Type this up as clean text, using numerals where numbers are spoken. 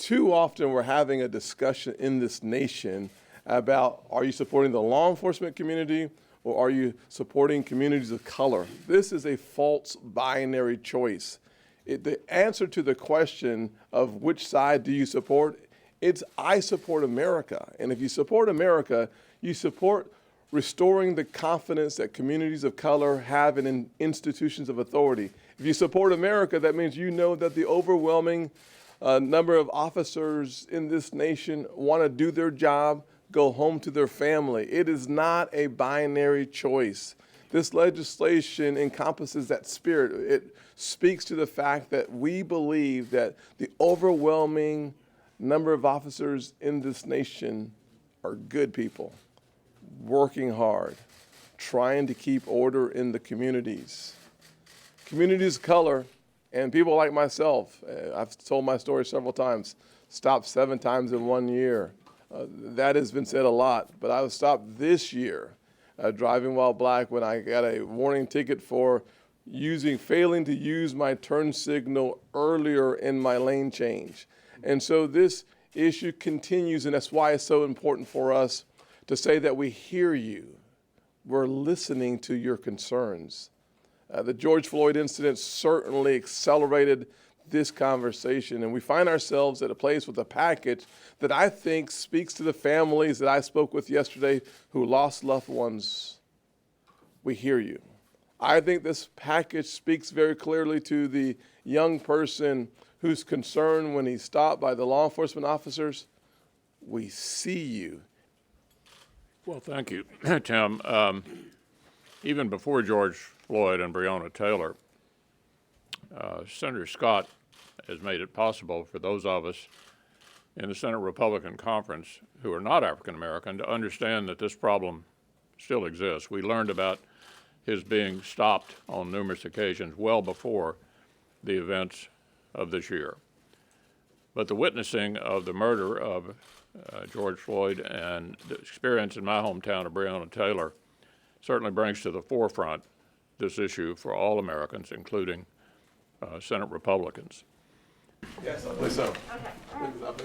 too often we're having a discussion in this nation about, are you supporting the law enforcement community or are you supporting communities of color? This is a false binary choice. The answer to the question of which side do you support, it's I support America. And if you support America, you support restoring the confidence that communities of color have in institutions of authority. If you support America, that means you know that the overwhelming number of officers in this nation want to do their job, go home to their family. It is not a binary choice. This legislation encompasses that spirit. It speaks to the fact that we believe that the overwhelming number of officers in this nation are good people, working hard, trying to keep order in the communities. Communities of color and people like myself, I've told my story several times, stopped 7 times in 1 year. That has been said a lot, but I was stopped this year driving while black when I got a warning ticket for failing to use my turn signal earlier in my lane change. And so this issue continues, and that's why it's so important for us to say that we hear you. We're listening to your concerns. The George Floyd incident certainly accelerated this conversation, and we find ourselves at a place with a package that I think speaks to the families that I spoke with yesterday who lost loved ones. We hear you. I think this package speaks very clearly to the young person who's concerned when he's stopped by the law enforcement officers. We see you. Well, thank you, Tim. Even before George Floyd and Breonna Taylor, Senator Scott has made it possible for those of us in the Senate Republican Conference who are not African American to understand that this problem still exists. We learned about his being stopped on numerous occasions well before the events of this year. But the witnessing of the murder of George Floyd and the experience in my hometown of Breonna Taylor certainly brings to the forefront this issue for all Americans, including Senate Republicans. Yes, I believe so. Okay.